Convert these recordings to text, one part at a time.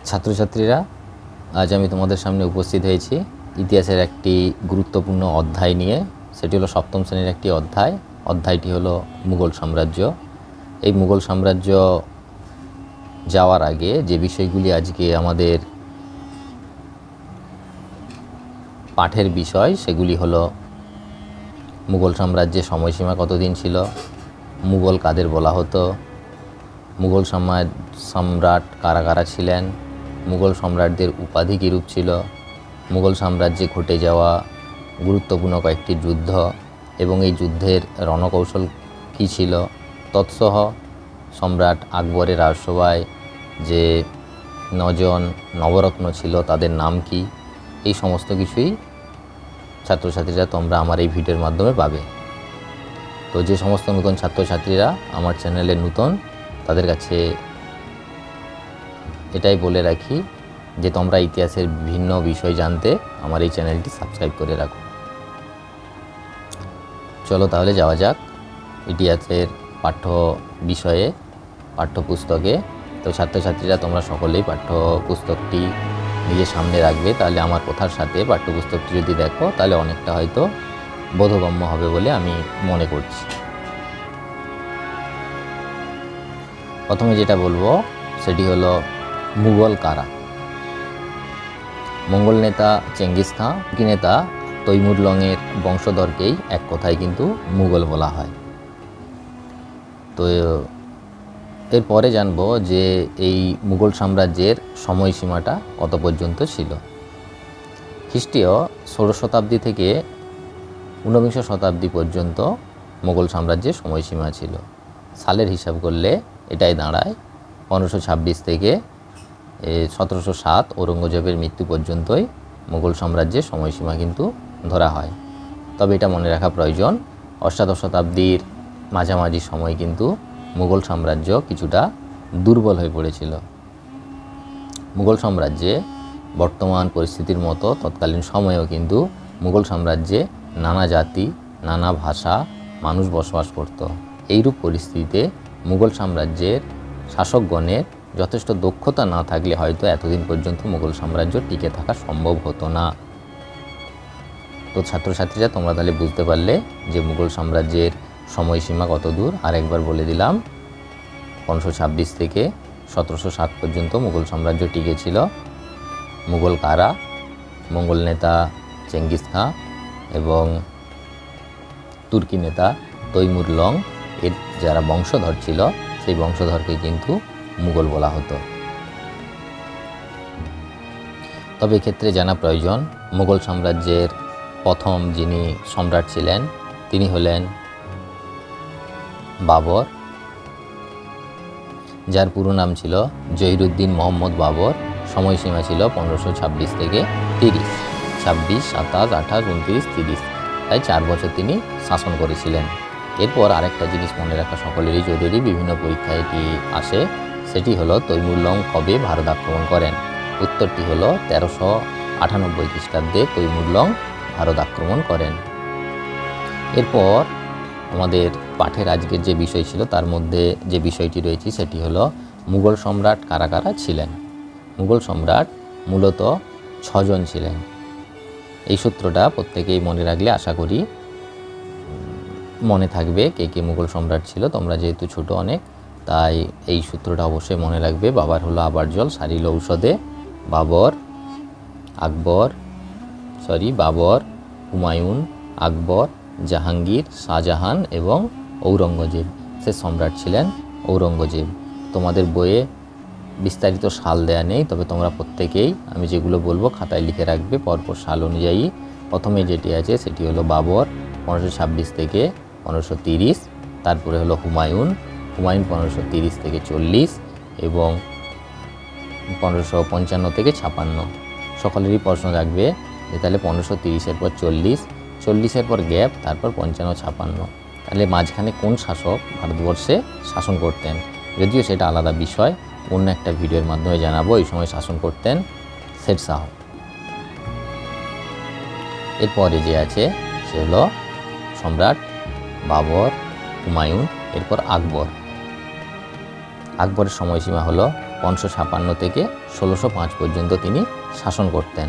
ছাত্রছাত্রীরা, আজ আমি তোমাদের সামনে উপস্থিত হয়েছি ইতিহাসের একটি গুরুত্বপূর্ণ অধ্যায় নিয়ে। সেটি হলো সপ্তম শ্রেণীর একটি অধ্যায়। অধ্যায়টি হলো মুঘল সাম্রাজ্য। এই মুঘল সাম্রাজ্য যাওয়ার আগে যে বিষয়গুলি আজকে আমাদের পাঠের বিষয়, সেগুলি হলো মুঘল সাম্রাজ্যের সময়সীমা কতদিন ছিল, মুঘল কাদের বলা হতো, মুঘল সম্রাট কারা কারা ছিলেন, মুঘল সম্রাটদের উপাধি কীরূপ ছিল, মুঘল সাম্রাজ্যে ঘটে যাওয়া গুরুত্বপূর্ণ কয়েকটি যুদ্ধ এবং এই যুদ্ধের রণকৌশল কী ছিল, তৎসহ সম্রাট আকবরের রাজসভায় যে 9 জন নবরত্ন ছিল তাদের নাম কি, এই সমস্ত কিছুই ছাত্রছাত্রীরা তোমরা আমার এই ভিডিওর মাধ্যমে পাবে। তো যে সমস্ত নতুন ছাত্রছাত্রীরা আমার চ্যানেলে নতুন, তাদের কাছে এটাই বলে রাখি যে তোমরা ইতিহাসের ভিন্ন বিষয় জানতে আমার এই চ্যানেলটি সাবস্ক্রাইব করে রাখো। চলো তাহলে যাওয়া যাক ইতিহাসের পাঠ্য বিষয়ে, পাঠ্যপুস্তকে। তো ছাত্রছাত্রীরা তোমরা সকলেই পাঠ্যপুস্তকটি নিজের সামনে রাখবে, তাহলে আমার কথার সাথে পাঠ্যপুস্তকটি যদি দেখো তাহলে অনেকটা হয়তো বোধগম্য হবে বলে আমি মনে করছি। প্রথমে যেটা বলবো সেটি হলো মুঘল কারা। মঙ্গল নেতা চেঙ্গিস খান, তুর্কি নেতা তৈমুরলংয়ের বংশধরকেই এক কথায় কিন্তু মুঘল বলা হয়। তো এরপরে জানবো যে এই মুঘল সাম্রাজ্যের সময়সীমাটা কত পর্যন্ত ছিল। খ্রিস্টীয় 16 শতাব্দী থেকে 19 শতাব্দী পর্যন্ত মুঘল সাম্রাজ্যের সময়সীমা ছিল। সালের হিসাব করলে এটাই দাঁড়ায় 1526 থেকে 1707 ঔরঙ্গজেবের মৃত্যু পর্যন্তই মুঘল সাম্রাজ্যের সময়সীমা কিন্তু ধরা হয়। তবে এটা মনে রাখা প্রয়োজন, অষ্টাদশ শতাব্দীর মাঝামাঝি সময় কিন্তু মুঘল সাম্রাজ্য কিছুটা দুর্বল হয়ে পড়েছিল। মুঘল সাম্রাজ্যে বর্তমান পরিস্থিতির মতো তৎকালীন সময়েও কিন্তু মুঘল সাম্রাজ্যে নানা জাতি, নানা ভাষা মানুষ বসবাস করত। এইরূপ পরিস্থিতিতে মুঘল সাম্রাজ্যের শাসকগণের যথেষ্ট দক্ষতা না থাকলে হয়তো এতদিন পর্যন্ত মুঘল সাম্রাজ্য টিকে থাকা সম্ভব হতো না। তো ছাত্রছাত্রীরা তোমরা তাহলে বুঝতে পারলে যে মুঘল সাম্রাজ্যের সময়সীমা কত দূর। আর একবার বলে দিলাম, 1526 থেকে 1707 পর্যন্ত মুঘল সাম্রাজ্য টিকে ছিল। মুঘল কারা? মঙ্গল নেতা চেঙ্গিস খান এবং তুর্কি নেতা তৈমুরলং এর যারা বংশধর ছিল সেই বংশধরকে কিন্তু মুঘল বলা হতো। তবে এক্ষেত্রে জানা প্রয়োজন, মুঘল সাম্রাজ্যের প্রথম যিনি সম্রাট ছিলেন তিনি হলেন বাবর, যার পুরো নাম ছিল জহিরুদ্দিন মোহাম্মদ বাবর। সময়সীমা ছিল 1526 থেকে 30, 26, 27, 28, 29, 30, তাই 4 বছর তিনি শাসন করেছিলেন। এরপর আরেকটা জিনিস মনে রাখা সকলেরই জরুরি, বিভিন্ন পরীক্ষায় এটি আসে, সেটি হলো তৈমুরলং কবে ভারত আক্রমণ করেন। উত্তরটি হলো 1398 খ্রিস্টাব্দে তৈমুরলং ভারত আক্রমণ করেন। এরপর আমাদের পাঠের আজকের যে বিষয় ছিল তার মধ্যে যে বিষয়টি রয়েছে সেটি হলো মুঘল সম্রাট কারা কারা ছিলেন। মুঘল সম্রাট মূলত 6 জন ছিলেন। এই সূত্রটা প্রত্যেকেই মনে রাখলে আশা করি মনে থাকবে কে কে মুঘল সম্রাট ছিল। তোমরা যেহেতু ছোট অনেক, তাই এই সূত্রটা অবশ্যই মনে রাখবে। বাবার হলো আবার জল, সারিল ঔষধে। বাবর, হুমায়ুন, আকবর, জাহাঙ্গীর, শাহজাহান এবং ঔরঙ্গজেব। সে সম্রাট ছিলেন ঔরঙ্গজেব। তোমাদের বইয়ে বিস্তারিত সাল দেয়া নেই, তবে তোমরা প্রত্যেকেই আমি যেগুলো বলবো খাতায় লিখে রাখবে পরপর সাল অনুযায়ী। প্রথমে যেটি আছে সেটি হলো বাবর 1526 থেকে 1530, তারপরে হলো হুমায়ুন 1530 থেকে 40 এবং 1555 থেকে 56। সকলেরই প্রশ্ন থাকবে যে তাহলে 1530-এর পর 40, 40-এর পর গ্যাপ, তারপর 55-56, তাহলে মাঝখানে কোন শাসক ভারতবর্ষে শাসন করতেন? যদিও সেটা আলাদা বিষয়, অন্য একটা ভিডিওর মাধ্যমে জানাবো। এই সময় শাসন করতেন শেরশাহ। এরপরে যে আছে সে হলো সম্রাট বাবর, হুমায়ুন, এরপর আকবর। আকবরের সময়সীমা হলো 556 থেকে 1605 পর্যন্ত তিনি শাসন করতেন।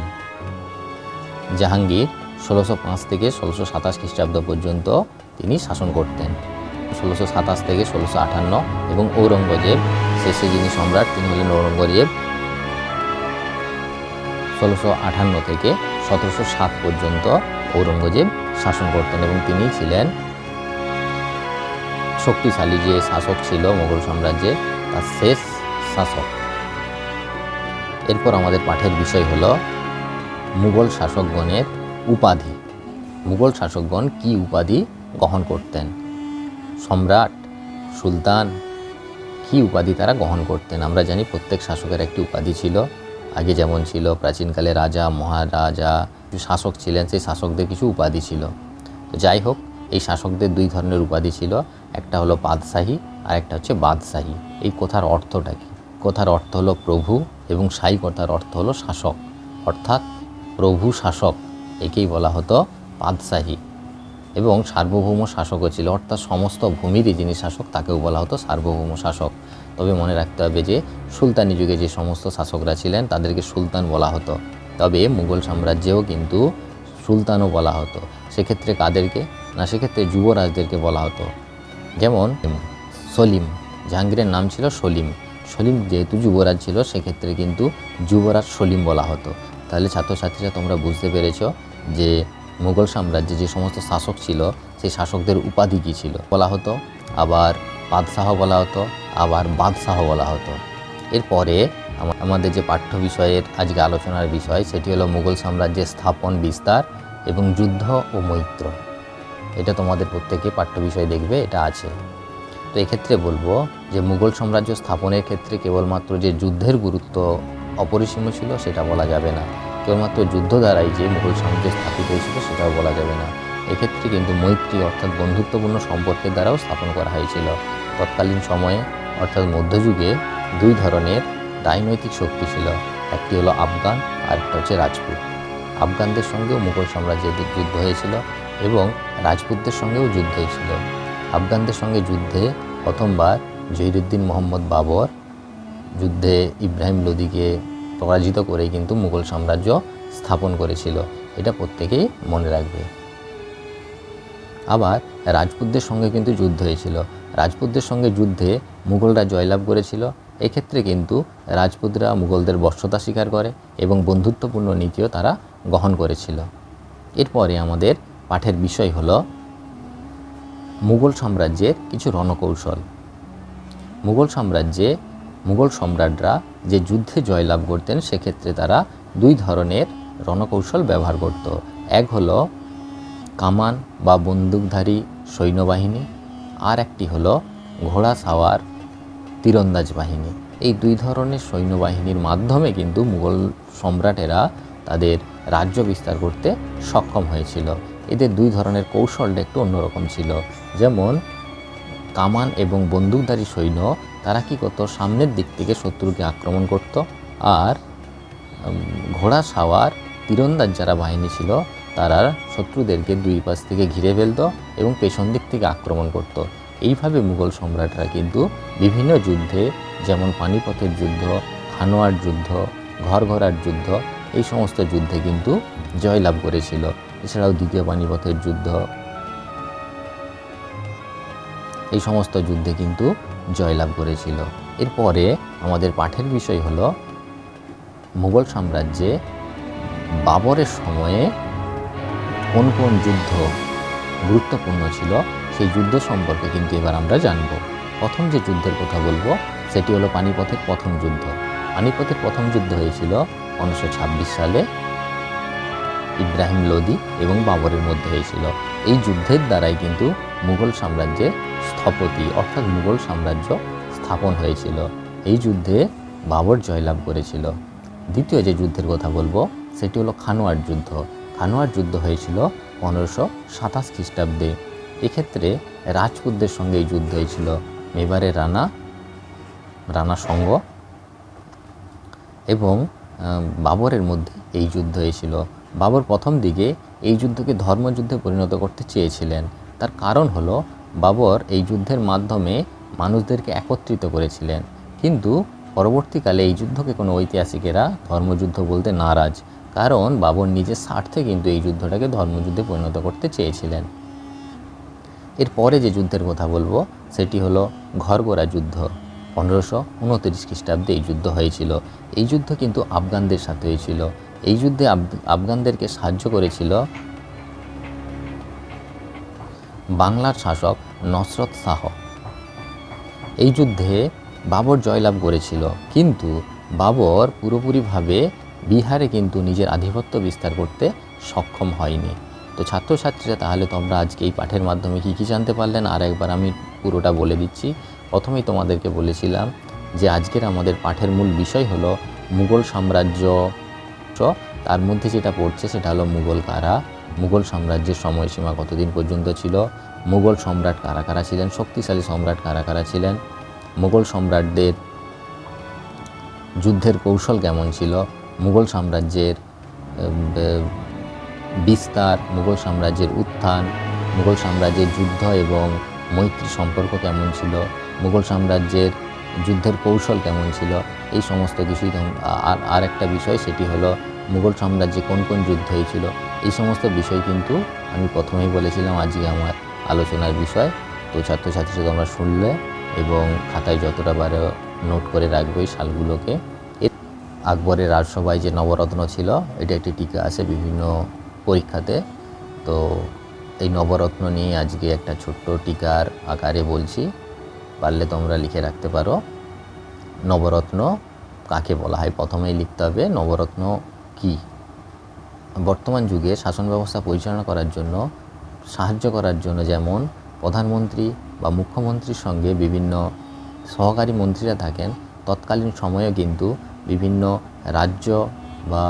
জাহাঙ্গীর 1605 থেকে 1627 খ্রিস্টাব্দ পর্যন্ত তিনি শাসন করতেন। 1627 থেকে 1658 এবং ঔরঙ্গজেব শেষে যিনি সম্রাট তিনি হলেন ঔরঙ্গজেব 1658 থেকে 1707 পর্যন্ত ঔরঙ্গজেব শাসন করতেন এবং তিনি ছিলেন শক্তিশালী যে শাসক ছিল মুঘল সাম্রাজ্যের তার শেষ শাসক। এরপর আমাদের পাঠের বিষয় হলো মুঘল শাসকগণের উপাধি। মুঘল শাসকগণ কি উপাধি গ্রহণ করতেন? সম্রাট, সুলতান, কি উপাধি তারা গ্রহণ করতেন? আমরা জানি প্রত্যেক শাসকের একটি উপাধি ছিল। আগে যেমন ছিল প্রাচীনকালে রাজা, মহারাজা, শাসক ছিলেন, সেই শাসকদের কিছু উপাধি ছিল। তো যাই হোক, এই শাসকদের দুই ধরনের উপাধি ছিল, একটা হলো বাদশাহী আর একটা হচ্ছে বাদশাহী। এই কথার অর্থটা কি? কথার অর্থ হলো প্রভু এবং শাহী কথার অর্থ হলো শাসক, অর্থাৎ প্রভু শাসক, একেই বলা হতো বাদশাহী। এবং সার্বভৌম শাসকও ছিল, অর্থাৎ সমস্ত ভূমিরই যিনি শাসক তাকেও বলা হতো সার্বভৌম শাসক। তবে মনে রাখতে হবে যে সুলতানি যুগে যে সমস্ত শাসকরা ছিলেন তাদেরকে সুলতান বলা হতো। তবে মুঘল সাম্রাজ্যেও কিন্তু সুলতানও বলা হতো। সেক্ষেত্রে কাদেরকে? না, সেক্ষেত্রে যুবরাজদেরকে বলা হতো। যেমন সলিম, জাহাঙ্গীরের নাম ছিল সলিম। সলিম যেহেতু যুবরাজ ছিল সেক্ষেত্রে কিন্তু যুবরাজ সলিম বলা হতো। তাহলে ছাত্রছাত্রীরা তোমরা বুঝতে পেরেছ যে মুঘল সাম্রাজ্যে যে সমস্ত শাসক ছিল সেই শাসকদের উপাধি কী ছিল বলা হতো, আবার বাদশাহ বলা হতো, আবার বাদশাহ বলা হতো। এরপরে আমাদের যে পাঠ্য বিষয়ের আজকে আলোচনার বিষয় সেটি হলো মুঘল সাম্রাজ্যের স্থাপন, বিস্তার এবং যুদ্ধ ও মৈত্র। এটা তোমাদের প্রত্যেকে পাঠ্য বিষয় দেখবে, এটা আছে। তো এক্ষেত্রে বলবো যে মুঘল সাম্রাজ্য স্থাপনের ক্ষেত্রে কেবলমাত্র যে যুদ্ধের গুরুত্ব অপরিসীম ছিল সেটা বলা যাবে না, কেবলমাত্র যুদ্ধ দ্বারাই যে মুঘল সাম্রাজ্য স্থাপিত হয়েছিল সেটাও বলা যাবে না। এক্ষেত্রে কিন্তু মৈত্রী অর্থাৎ বন্ধুত্বপূর্ণ সম্পর্কের দ্বারাও স্থাপন করা হয়েছিল। তৎকালীন সময়ে অর্থাৎ মধ্যযুগে দুই ধরনের রাজনৈতিক শক্তি ছিল, একটি হলো আফগান আর একটা হচ্ছে রাজপুত। আফগানদের সঙ্গেও মুঘল সাম্রাজ্যের যুদ্ধ হয়েছিল এবং রাজপুতদের সঙ্গেও যুদ্ধ হয়েছিল। আফগানদের সঙ্গে যুদ্ধে প্রথমবার জহিরুদ্দিন মোহাম্মদ বাবর যুদ্ধে ইব্রাহিম লোদিকে পরাজিত করেই কিন্তু মুঘল সাম্রাজ্য স্থাপন করেছিল, এটা প্রত্যেকেই মনে রাখবে। আবার রাজপুতদের সঙ্গে কিন্তু যুদ্ধ হয়েছিল, রাজপুতদের সঙ্গে যুদ্ধে মুঘলরা জয়লাভ করেছিল। এক্ষেত্রে কিন্তু রাজপুতরা মুঘলদের বশ্যতা স্বীকার করে এবং বন্ধুত্বপূর্ণ নীতিও তারা গ্রহণ করেছিল। এরপরে আমাদের পাঠের বিষয় হলো মুঘল সাম্রাজ্যের কিছু রণকৌশল। মুঘল সাম্রাজ্যে মুঘল সম্রাটরা যে যুদ্ধে জয়লাভ করতেন সেক্ষেত্রে তারা দুই ধরনের রণকৌশল ব্যবহার করত। এক হলো কামান বা বন্দুকধারী সৈন্যবাহিনী, আর একটি হলো ঘোড়া সাওয়ার তীরন্দাজ বাহিনী। এই দুই ধরনের সৈন্যবাহিনীর মাধ্যমে কিন্তু মুঘল সম্রাটেরা তাদের রাজ্য বিস্তার করতে সক্ষম হয়েছিল। এদের দুই ধরনের কৌশলটা একটু অন্যরকম ছিল। যেমন কামান এবং বন্দুকধারী সৈন্য তারা কী করতো, সামনের দিক থেকে শত্রুকে আক্রমণ করত, আর ঘোড়া সাওয়ার তীরন্দাজ যারা বাহিনী ছিল তারা শত্রুদেরকে দুই পাশ থেকে ঘিরে ফেলত এবং পেছন দিক থেকে আক্রমণ করত। এইভাবে মুঘল সম্রাটরা কিন্তু বিভিন্ন যুদ্ধে, যেমন পানিপথের যুদ্ধ, খানোয়ার যুদ্ধ, ঘরঘরার যুদ্ধ, এই সমস্ত যুদ্ধে কিন্তু জয়লাভ করেছিল। এছাড়াও দ্বিতীয় পানিপথের যুদ্ধ, এই সমস্ত যুদ্ধে কিন্তু জয়লাভ করেছিল। এরপরে আমাদের পাঠের বিষয় হলো মুঘল সাম্রাজ্যে বাবরের সময়ে কোন কোন যুদ্ধ গুরুত্বপূর্ণ ছিল সেই যুদ্ধ সম্পর্কে কিন্তু এবার আমরা জানব। প্রথম যে যুদ্ধের কথা বলবো সেটি হলো পানিপথের প্রথম যুদ্ধ। পানিপথের প্রথম যুদ্ধ হয়েছিল 1526 সালে ইব্রাহিম লোদি এবং বাবরের মধ্যে হয়েছিল। এই যুদ্ধের দ্বারাই কিন্তু মুঘল সাম্রাজ্যের স্থপতি অর্থাৎ মুঘল সাম্রাজ্য স্থাপন হয়েছিল। এই যুদ্ধে বাবর জয়লাভ করেছিল। দ্বিতীয় যে যুদ্ধের কথা বলবো সেটি হলো খানোয়ার যুদ্ধ। খানোয়ার যুদ্ধ হয়েছিল 1527 খ্রিস্টাব্দে। এক্ষেত্রে রাজপুতদের সঙ্গে এই যুদ্ধ হয়েছিল। মেবারের রানা সঙ্গ এবং বাবরের মধ্যে এই যুদ্ধ হয়েছিল। বাবর প্রথম দিকে এই যুদ্ধকে ধর্মযুদ্ধে পরিণত করতে চেয়েছিলেন। তার কারণ হলো বাবর এই যুদ্ধের মাধ্যমে মানুষদেরকে একত্রিত করেছিলেন, কিন্তু পরবর্তীকালে এই যুদ্ধকে কোনো ঐতিহাসিকেরা ধর্মযুদ্ধ বলতে নারাজ, কারণ বাবর নিজের স্বার্থে কিন্তু এই যুদ্ধটাকে ধর্মযুদ্ধে পরিণত করতে চেয়েছিলেন। এরপরে যে যুদ্ধের কথা বলবো সেটি হলো ঘরগড়া যুদ্ধ। 1529 খ্রিস্টাব্দে এই যুদ্ধ হয়েছিল। এই যুদ্ধ কিন্তু আফগানদের সাথে হয়েছিল। এই যুদ্ধে আফগানদেরকে সাহায্য করেছিল বাংলার শাসক নসরত শাহ। এই যুদ্ধে বাবর জয়লাভ করেছিল, কিন্তু বাবর পুরোপুরিভাবে বিহারে কিন্তু নিজের আধিপত্য বিস্তার করতে সক্ষম হয়নি। তো ছাত্রছাত্রীরা, তাহলে তোমরা আজকে এই পাঠের মাধ্যমে কী কী জানতে পারলেন আর একবার আমি পুরোটা বলে দিচ্ছি। প্রথমেই তোমাদেরকে বলেছিলাম যে আজকের আমাদের পাঠের মূল বিষয় হলো মুঘল সাম্রাজ্য। তার মধ্যে যেটা পড়ছে সেটা হলো মুঘল কারা, মুঘল সাম্রাজ্যের সময়সীমা কতদিন পর্যন্ত ছিল, মুঘল সম্রাট কারা কারা ছিলেন, শক্তিশালী সম্রাট কারা কারা ছিলেন, মুঘল সম্রাটদের যুদ্ধের কৌশল কেমন ছিল, মুঘল সাম্রাজ্যের বিস্তার, মুঘল সাম্রাজ্যের উত্থান, মুঘল সাম্রাজ্যের যুদ্ধ এবং মৈত্রী সম্পর্ক কেমন ছিল, মুঘল সাম্রাজ্যের যুদ্ধের কৌশল কেমন ছিল, এই সমস্ত কিছুই। আর একটা বিষয় সেটি হলো মুঘল সাম্রাজ্যে কোন কোন যুদ্ধ হয়েছিল। এই সমস্ত বিষয় কিন্তু আমি প্রথমেই বলেছিলাম আজকে আমার আলোচনার বিষয়। তো ছাত্রছাত্রীরা তোমরা শুনলে এবং খাতায় যতটা পারো নোট করে রাখবে এই সালগুলোকে। আকবরের রাজসভায় যে নবরত্ন ছিল, এটা একটি টিকা আছে বিভিন্ন পরীক্ষাতে। তো এই নবরত্ন নিয়ে আজকে একটা ছোট্ট টিকার আকারে বলছি, পারলে তোমরা লিখে রাখতে পারো। নবরত্ন কাকে বলা হয়, প্রথমেই লিখতে হবে নবরত্ন কি। বর্তমান যুগে শাসন ব্যবস্থা পরিচালনা করার জন্য, সাহায্য করার জন্য, যেমন প্রধানমন্ত্রী বা মুখ্যমন্ত্রীর সঙ্গে বিভিন্ন সহকারী মন্ত্রীরা থাকেন, তৎকালীন সময়েও কিন্তু বিভিন্ন রাজ্য বা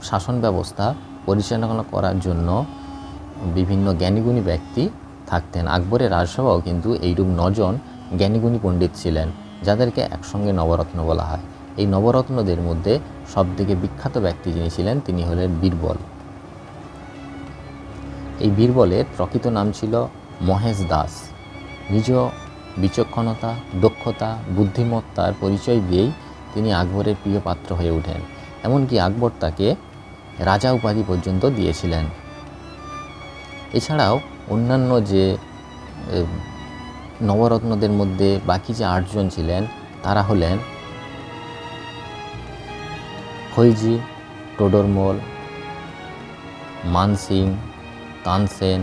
শাসন ব্যবস্থা পরিচালনা করার জন্য বিভিন্ন জ্ঞানীগুণী ব্যক্তি থাকতেন। আকবরের রাজসভাও কিন্তু এইরূপ 9 জন জ্ঞানীগুণী পণ্ডিত ছিলেন, যাদেরকে একসঙ্গে নবরত্ন বলা হয়। এই নবরত্নদের মধ্যে সবথেকে বিখ্যাত ব্যক্তি যিনি ছিলেন তিনি হলেন বীরবল। এই বীরবলের প্রকৃত নাম ছিল মহেশ দাস। নিজ বিচক্ষণতা, দক্ষতা, বুদ্ধিমত্তার পরিচয় দিয়েই তিনি আকবরের প্রিয় পাত্র হয়ে ওঠেন। এমনকি আকবর তাকে রাজা উপাধি পর্যন্ত দিয়েছিলেন। এছাড়াও অন্যান্য যে নবরত্নদের মধ্যে বাকি যে 8 জন ছিলেন তারা হলেন খইজি, টোডরমল, মানসিং, তানসেন,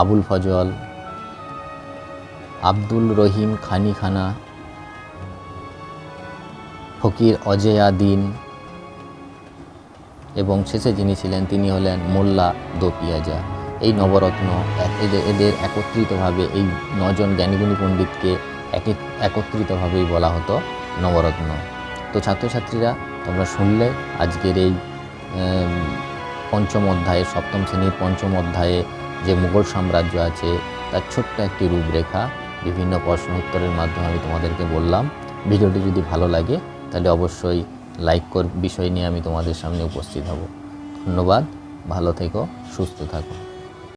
আবুল ফজল, আব্দুল রহিম খানি খানা, ফকির অজয়াদিন এবং শেষে যিনি ছিলেন তিনি হলেন মোল্লা দোপিয়াজা। এই নবরত্ন এদের একত্রিতভাবে এই 9 জন জ্ঞানীগুণী পণ্ডিতকে একত্রিতভাবেই বলা হতো নবরত্ন। তো ছাত্রছাত্রীরা তোমরা শুনলে আজকের এই পঞ্চম অধ্যায়ে, সপ্তম শ্রেণীর পঞ্চম অধ্যায়ে যে মুঘল সাম্রাজ্য আছে তার ছোট্ট একটি রূপরেখা বিভিন্ন প্রশ্ন উত্তরের মাধ্যমে আমি তোমাদেরকে বললাম। ভিডিওটি যদি ভালো লাগে তাহলে অবশ্যই লাইক বিষয় নিয়ে আমি তোমাদের সামনে উপস্থিত হব। ধন্যবাদ, ভালো থেকো, সুস্থ থাকো।